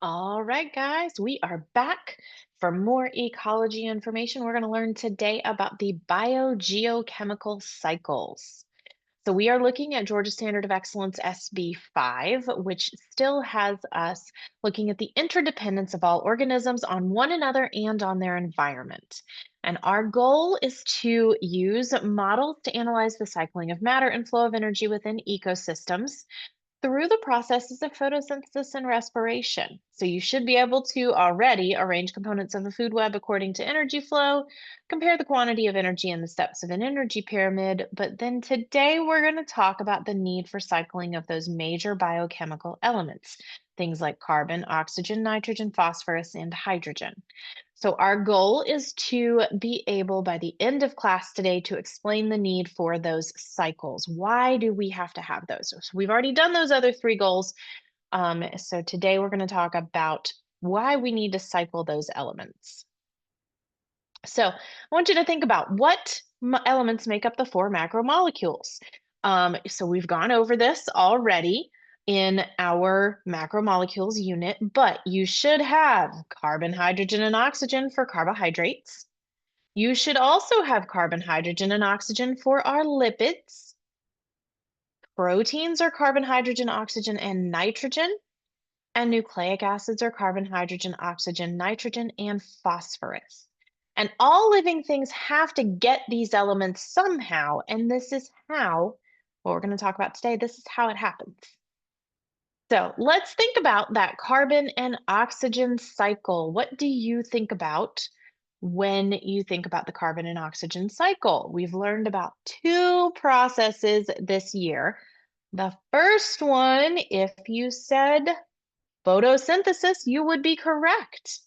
All right, guys, we are back for more ecology information. We're going to learn today about the biogeochemical cycles. So, we are looking at Georgia Standard of Excellence SB5, which still has us looking at the interdependence of all organisms on one another and on their environment. And our goal is to use models to analyze the cycling of matter and flow of energy within ecosystems through the processes of photosynthesis and respiration. So you should be able to already arrange components of a food web according to energy flow, compare the quantity of energy in the steps of an energy pyramid. But then today we're going to talk about the need for cycling of those major biochemical elements, things like carbon, oxygen, nitrogen, phosphorus, and hydrogen. So, our goal is to be able by the end of class today to explain the need for those cycles. Why do we have to have those? So, we've already done those other three goals. So, today we're going to talk about why we need to cycle those elements. So, I want you to think about what elements make up the four macromolecules. So, we've gone over this already in our macromolecules unit, but you should have carbon, hydrogen, and oxygen for carbohydrates. You should also have carbon, hydrogen, and oxygen for our lipids. Proteins are carbon, hydrogen, oxygen, and nitrogen. And nucleic acids are carbon, hydrogen, oxygen, nitrogen, and phosphorus. And all living things have to get these elements somehow. And this is how, what we're going to talk about today, this is how it happens. So let's think about that carbon and oxygen cycle. What do you think about when you think about the carbon and oxygen cycle? We've learned about two processes this year. The first one, if you said photosynthesis, you would be correct.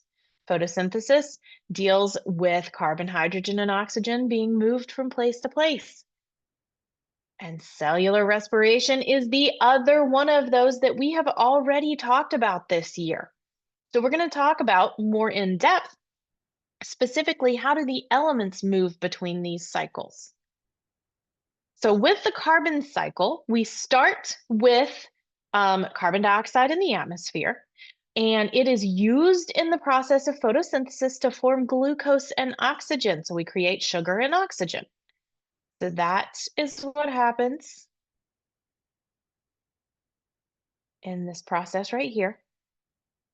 Photosynthesis deals with carbon, hydrogen, and oxygen being moved from place to place. And cellular respiration is the other one of those that we have already talked about this year. So we're going to talk about more in depth, specifically, how do the elements move between these cycles? So with the carbon cycle, we start with carbon dioxide in the atmosphere, and it is used in the process of photosynthesis to form glucose and oxygen. So we create sugar and oxygen. So that is what happens in this process right here,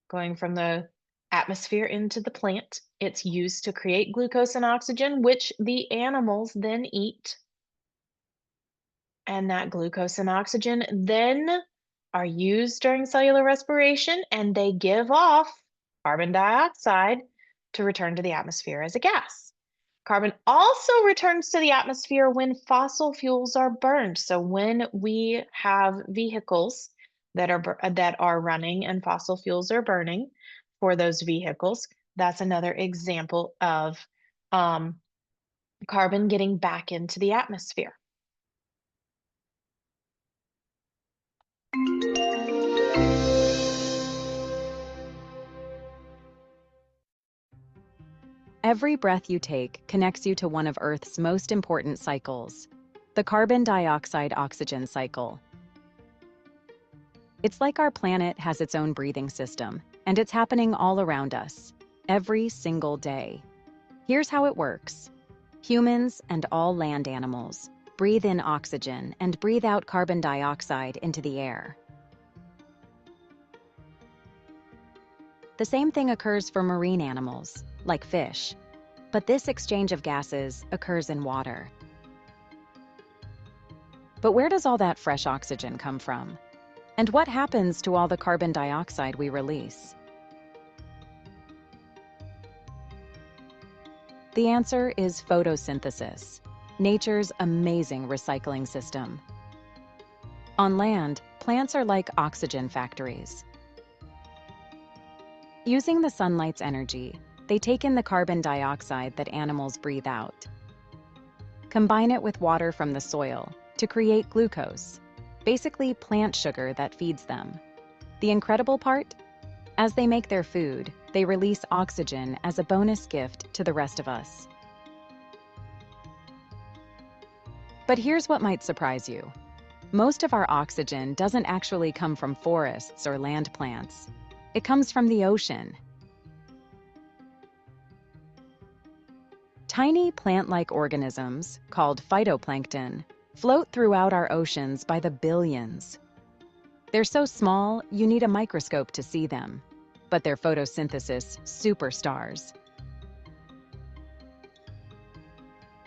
going from the atmosphere into the plant. It's used to create glucose and oxygen, which the animals then eat. And that glucose and oxygen then are used during cellular respiration, and they give off carbon dioxide to return to the atmosphere as a gas. Carbon also returns to the atmosphere when fossil fuels are burned. So when we have vehicles that are running and fossil fuels are burning for those vehicles, that's another example of um, carbon getting back into the atmosphere. Every breath you take connects you to one of Earth's most important cycles, the carbon dioxide-oxygen cycle. It's like our planet has its own breathing system, and it's happening all around us, every single day. Here's how it works. Humans and all land animals breathe in oxygen and breathe out carbon dioxide into the air. The same thing occurs for marine animals, like fish. But this exchange of gases occurs in water. But where does all that fresh oxygen come from? And what happens to all the carbon dioxide we release? The answer is photosynthesis, nature's amazing recycling system. On land, plants are like oxygen factories. Using the sunlight's energy, they take in the carbon dioxide that animals breathe out. Combine it with water from the soil to create glucose, basically plant sugar that feeds them. The incredible part? As they make their food, they release oxygen as a bonus gift to the rest of us. But here's what might surprise you. Most of our oxygen doesn't actually come from forests or land plants. It comes from the ocean. Tiny plant-like organisms, called phytoplankton, float throughout our oceans by the billions. They're so small, you need a microscope to see them, but they're photosynthesis superstars.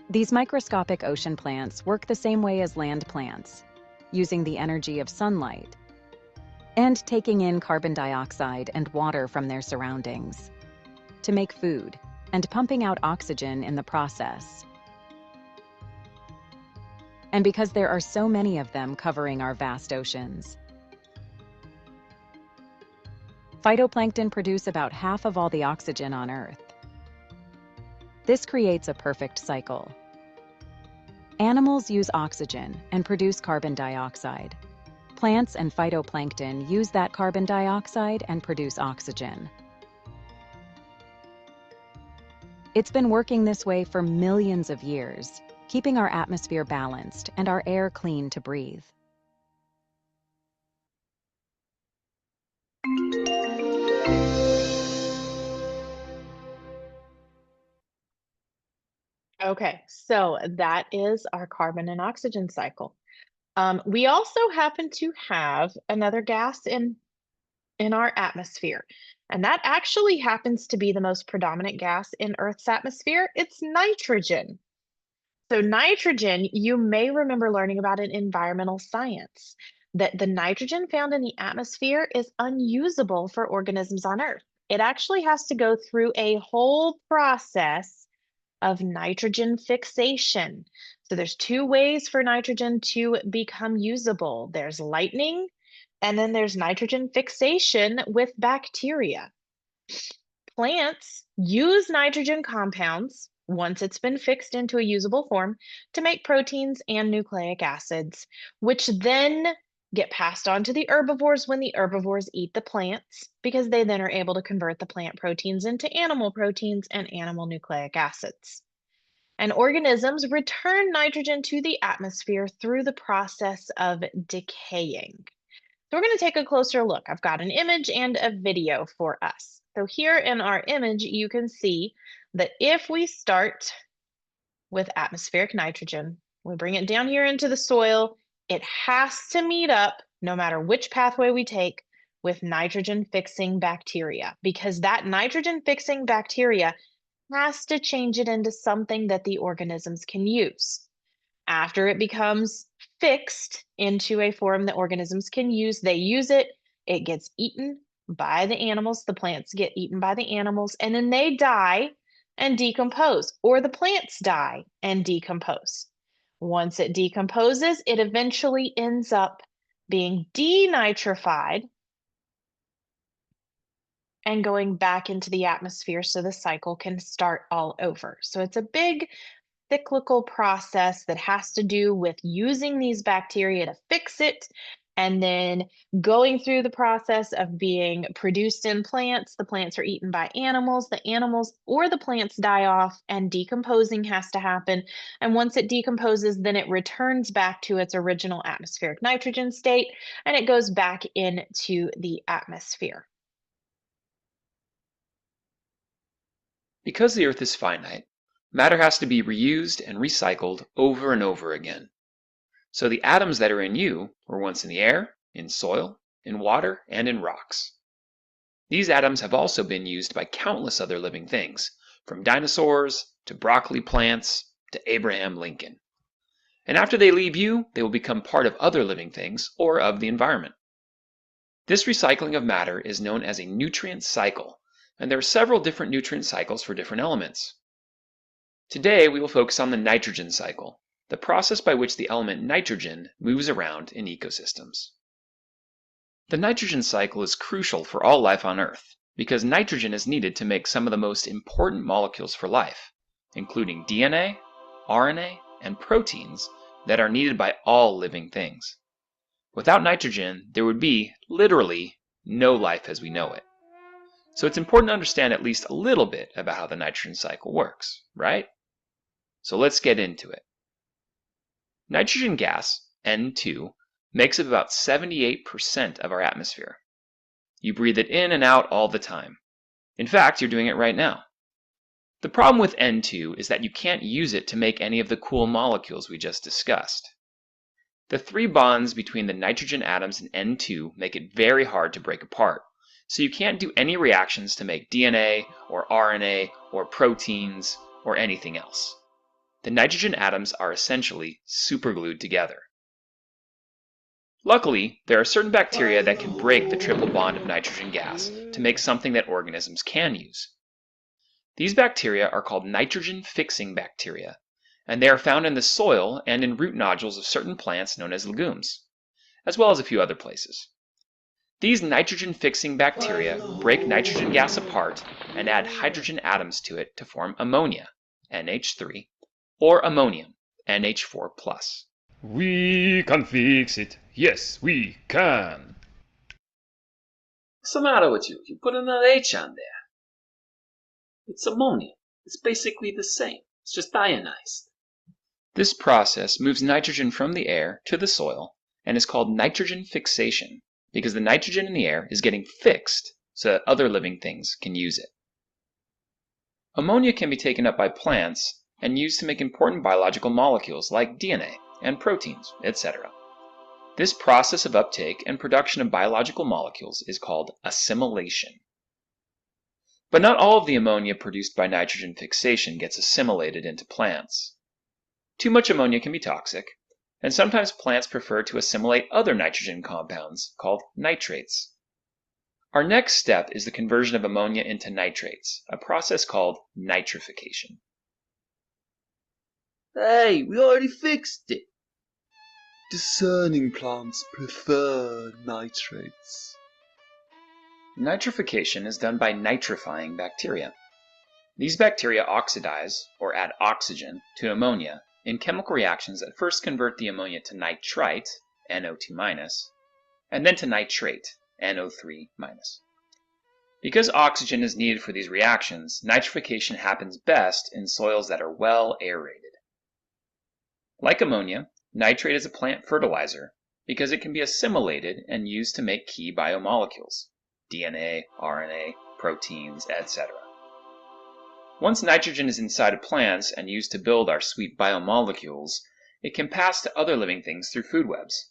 These microscopic ocean plants work the same way as land plants, using the energy of sunlight and taking in carbon dioxide and water from their surroundings to make food and pumping out oxygen in the process. And because there are so many of them covering our vast oceans, phytoplankton produce about half of all the oxygen on Earth. This creates a perfect cycle. Animals use oxygen and produce carbon dioxide. Plants and phytoplankton use that carbon dioxide and produce oxygen. It's been working this way for millions of years, keeping our atmosphere balanced and our air clean to breathe. Okay, so that is our carbon and oxygen cycle. We also happen to have another gas in our atmosphere, and that actually happens to be the most predominant gas in Earth's atmosphere. It's nitrogen. So, nitrogen, you may remember learning about in environmental science that the nitrogen found in the atmosphere is unusable for organisms on Earth. It actually has to go through a whole process of nitrogen fixation. So, there's two ways for nitrogen to become usable there's lightning, and then there's nitrogen fixation with bacteria. Plants use nitrogen compounds, once it's been fixed into a usable form, to make proteins and nucleic acids, which then get passed on to the herbivores when the herbivores eat the plants, because they then are able to convert the plant proteins into animal proteins and animal nucleic acids. And organisms return nitrogen to the atmosphere through the process of decaying. So we're going to take a closer look. I've got an image and a video for us. So here in our image, you can see that if we start with atmospheric nitrogen, we bring it down here into the soil, it has to meet up, no matter which pathway we take, with nitrogen fixing bacteria, because that nitrogen fixing bacteria has to change it into something that the organisms can use. After it becomes fixed into a form that organisms can use, they use it, it gets eaten by the animals, the plants get eaten by the animals, and then they die and decompose, or the plants die and decompose. Once it decomposes, it eventually ends up being denitrified and going back into the atmosphere so the cycle can start all over. So it's a big cyclical process that has to do with using these bacteria to fix it and then going through the process of being produced in plants. The plants are eaten by animals. The animals or the plants die off, and decomposing has to happen. And once it decomposes, then it returns back to its original atmospheric nitrogen state and it goes back into the atmosphere. Because the Earth is finite, matter has to be reused and recycled over and over again. So the atoms that are in you were once in the air, in soil, in water, and in rocks. These atoms have also been used by countless other living things, from dinosaurs to broccoli plants to Abraham Lincoln. And after they leave you, they will become part of other living things or of the environment. This recycling of matter is known as a nutrient cycle, and there are several different nutrient cycles for different elements. Today we will focus on the nitrogen cycle, the process by which the element nitrogen moves around in ecosystems. The nitrogen cycle is crucial for all life on Earth because nitrogen is needed to make some of the most important molecules for life, including DNA, RNA, and proteins that are needed by all living things. Without nitrogen, there would be, literally, no life as we know it. So it's important to understand at least a little bit about how the nitrogen cycle works, right? So let's get into it. Nitrogen gas, N2, makes up about 78% of our atmosphere. You breathe it in and out all the time. In fact, you're doing it right now. The problem with N2 is that you can't use it to make any of the cool molecules we just discussed. The 3 bonds between the nitrogen atoms in N2 make it very hard to break apart, so you can't do any reactions to make DNA or RNA or proteins or anything else. The nitrogen atoms are essentially superglued together. Luckily, there are certain bacteria that can break the triple bond of nitrogen gas to make something that organisms can use. These bacteria are called nitrogen-fixing bacteria, and they are found in the soil and in root nodules of certain plants known as legumes, as well as a few other places. These nitrogen-fixing bacteria break nitrogen gas apart and add hydrogen atoms to it to form ammonia, NH3, or ammonium, NH4+. We can fix it. Yes, we can. What's the matter with you? You put another H on there. It's ammonia. It's basically the same. It's just ionized. This process moves nitrogen from the air to the soil and is called nitrogen fixation because the nitrogen in the air is getting fixed so that other living things can use it. Ammonia can be taken up by plants and used to make important biological molecules like DNA and proteins, etc. This process of uptake and production of biological molecules is called assimilation. But not all of the ammonia produced by nitrogen fixation gets assimilated into plants. Too much ammonia can be toxic, and sometimes plants prefer to assimilate other nitrogen compounds called nitrates. Our next step is the conversion of ammonia into nitrates, a process called nitrification. Hey, we already fixed it. Discerning plants prefer nitrates. Nitrification is done by nitrifying bacteria. These bacteria oxidize, or add oxygen, to ammonia in chemical reactions that first convert the ammonia to nitrite, NO2-, and then to nitrate, NO3-. Because oxygen is needed for these reactions, nitrification happens best in soils that are well aerated. Like ammonia, nitrate is a plant fertilizer because it can be assimilated and used to make key biomolecules, DNA, RNA, proteins, etc. Once nitrogen is inside of plants and used to build our sweet biomolecules, it can pass to other living things through food webs.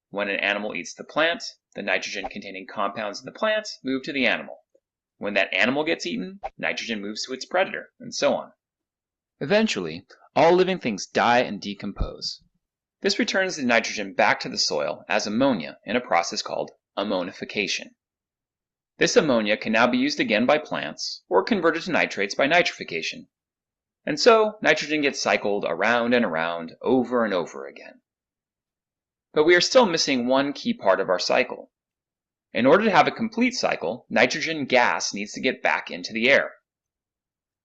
When an animal eats the plant, the nitrogen-containing compounds in the plant move to the animal. When that animal gets eaten, nitrogen moves to its predator, and so on. Eventually, all living things die and decompose. This returns the nitrogen back to the soil as ammonia in a process called ammonification. This ammonia can now be used again by plants, or converted to nitrates by nitrification. And so, nitrogen gets cycled around and around, over and over again. But we are still missing one key part of our cycle. In order to have a complete cycle, nitrogen gas needs to get back into the air.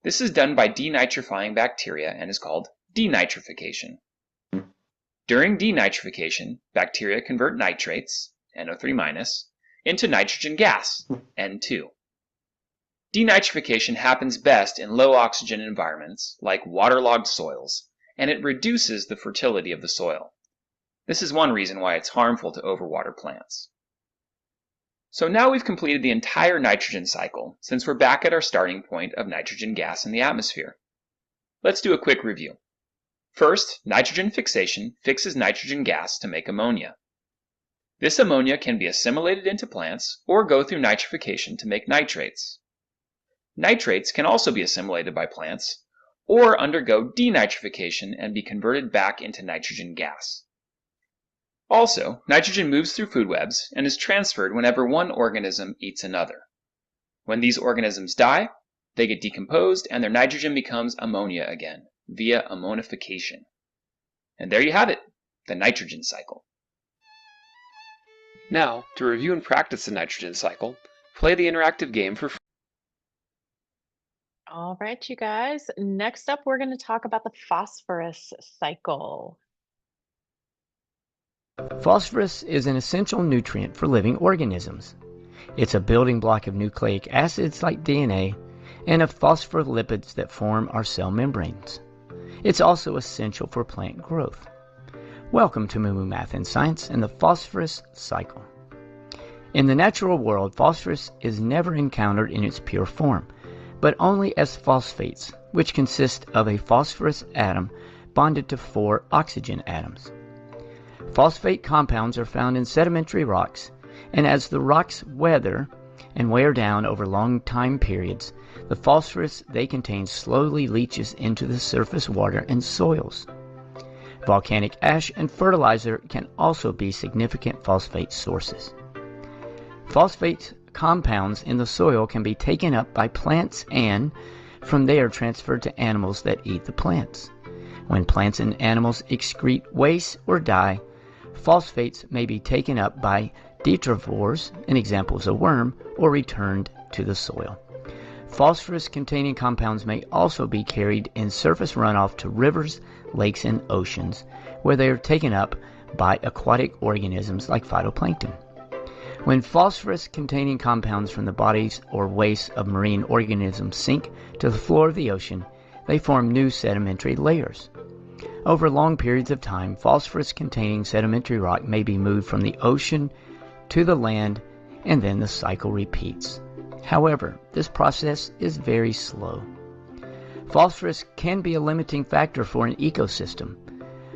This is done by denitrifying bacteria and is called denitrification. During denitrification, bacteria convert nitrates, NO3-, into nitrogen gas, N2. Denitrification happens best in low oxygen environments, like waterlogged soils, and it reduces the fertility of the soil. This is one reason why it's harmful to overwater plants. So now we've completed the entire nitrogen cycle, since we're back at our starting point of nitrogen gas in the atmosphere. Let's do a quick review. First, nitrogen fixation fixes nitrogen gas to make ammonia. This ammonia can be assimilated into plants or go through nitrification to make nitrates. Nitrates can also be assimilated by plants or undergo denitrification and be converted back into nitrogen gas. Also, nitrogen moves through food webs and is transferred whenever one organism eats another. When these organisms die, they get decomposed and their nitrogen becomes ammonia again via ammonification. And there you have it, the nitrogen cycle. Now, to review and practice the nitrogen cycle, play the interactive game for free. All right, you guys. Next up, we're going to talk about the phosphorus cycle. Phosphorus is an essential nutrient for living organisms. It's a building block of nucleic acids like DNA and of phospholipids that form our cell membranes. It's also essential for plant growth. Welcome to Moo Moo Math and Science and the phosphorus cycle. In the natural world, phosphorus is never encountered in its pure form, but only as phosphates, which consist of a phosphorus atom bonded to 4 oxygen atoms. Phosphate compounds are found in sedimentary rocks, and as the rocks weather and wear down over long time periods, the phosphorus they contain slowly leaches into the surface water and soils. Volcanic ash and fertilizer can also be significant phosphate sources. Phosphate compounds in the soil can be taken up by plants and, from there, transferred to animals that eat the plants. When plants and animals excrete waste or die, phosphates may be taken up by detritivores, an example is a worm, or returned to the soil. Phosphorus-containing compounds may also be carried in surface runoff to rivers, lakes, and oceans, where they are taken up by aquatic organisms like phytoplankton. When phosphorus-containing compounds from the bodies or wastes of marine organisms sink to the floor of the ocean, they form new sedimentary layers. Over long periods of time, phosphorus-containing sedimentary rock may be moved from the ocean to the land, and then the cycle repeats. However, this process is very slow. Phosphorus can be a limiting factor for an ecosystem.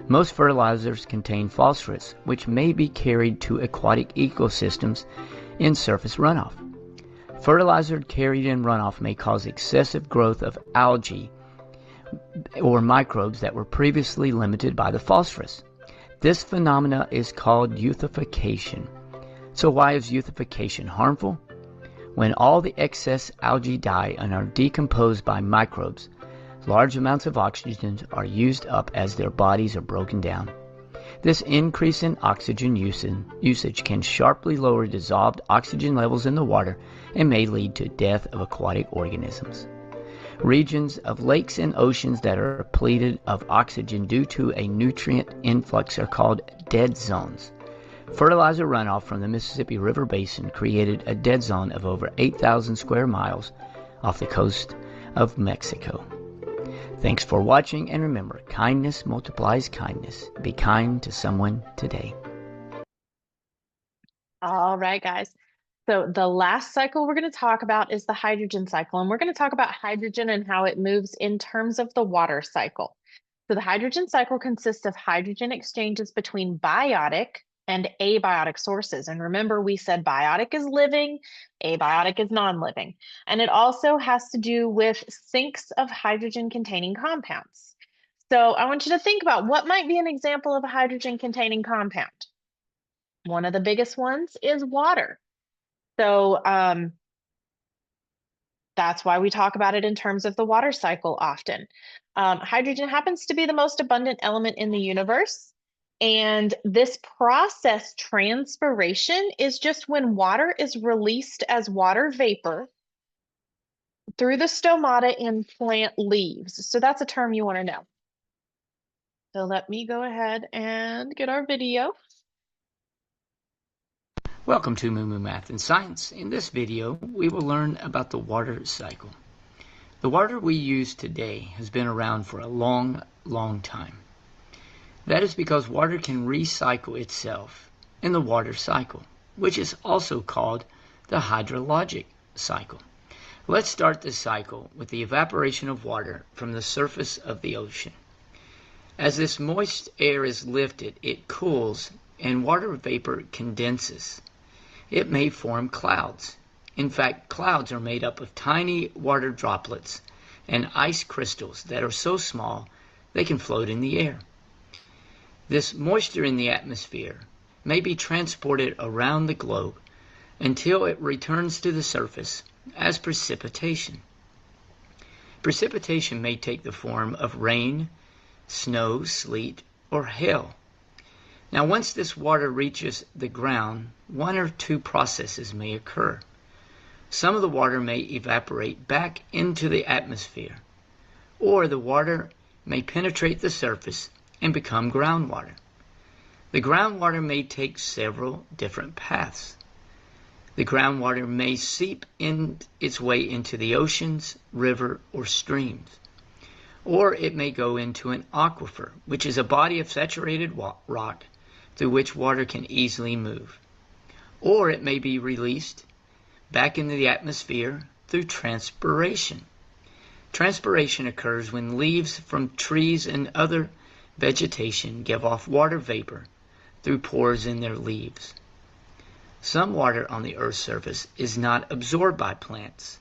Most fertilizers contain phosphorus, which may be carried to aquatic ecosystems in surface runoff. Fertilizer carried in runoff may cause excessive growth of algae or microbes that were previously limited by the phosphorus. This phenomena is called eutrophication. So why is eutrophication harmful? When all the excess algae die and are decomposed by microbes, large amounts of oxygen are used up as their bodies are broken down. This increase in oxygen usage can sharply lower dissolved oxygen levels in the water and may lead to death of aquatic organisms. Regions of lakes and oceans that are depleted of oxygen due to a nutrient influx are called dead zones. Fertilizer runoff from the Mississippi River Basin created a dead zone of over 8,000 square miles off the coast of Mexico. Thanks for watching, and remember, kindness multiplies kindness. Be kind to someone today. All right, guys. So the last cycle we're going to talk about is the hydrogen cycle, and we're going to talk about hydrogen and how it moves in terms of the water cycle. So the hydrogen cycle consists of hydrogen exchanges between biotic and abiotic sources. And remember, we said biotic is living, abiotic is non-living. And it also has to do with sinks of hydrogen-containing compounds. So I want you to think about what might be an example of a hydrogen-containing compound. One of the biggest ones is water. So that's why we talk about it in terms of the water cycle often. Hydrogen happens to be the most abundant element in the universe. And this process, transpiration, is just when water is released as water vapor through the stomata in plant leaves. So that's a term you want to know. So let me go ahead and get our video. Welcome to Moo Moo Math and Science. In this video, we will learn about the water cycle. The water we use today has been around for a long, long time. That is because water can recycle itself in the water cycle, which is also called the hydrologic cycle. Let's start this cycle with the evaporation of water from the surface of the ocean. As this moist air is lifted, it cools and water vapor condenses. It may form clouds. In fact, clouds are made up of tiny water droplets and ice crystals that are so small they can float in the air. This moisture in the atmosphere may be transported around the globe until it returns to the surface as precipitation. Precipitation may take the form of rain, snow, sleet, or hail. Now, once this water reaches the ground, one or two processes may occur. Some of the water may evaporate back into the atmosphere, or the water may penetrate the surface and become groundwater. The groundwater may take several different paths. The groundwater may seep in its way into the oceans, river, or streams. Or it may go into an aquifer, which is a body of saturated rock through which water can easily move. or it may be released back into the atmosphere through transpiration. Transpiration occurs when leaves from trees and other vegetation give off water vapor through pores in their leaves. Some water on the Earth's surface is not absorbed by plants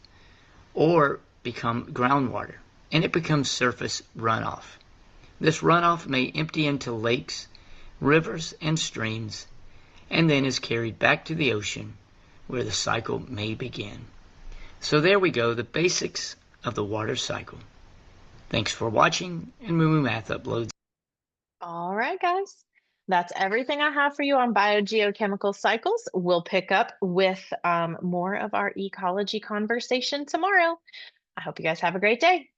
or become groundwater, and it becomes surface runoff. This runoff may empty into lakes, rivers, and streams, and then is carried back to the ocean where the cycle may begin. So there we go, the basics of the water cycle. Thanks for watching, and Moo Moo Math uploads. All right, guys. That's everything I have for you on biogeochemical cycles. We'll pick up with more of our ecology conversation tomorrow. I hope you guys have a great day.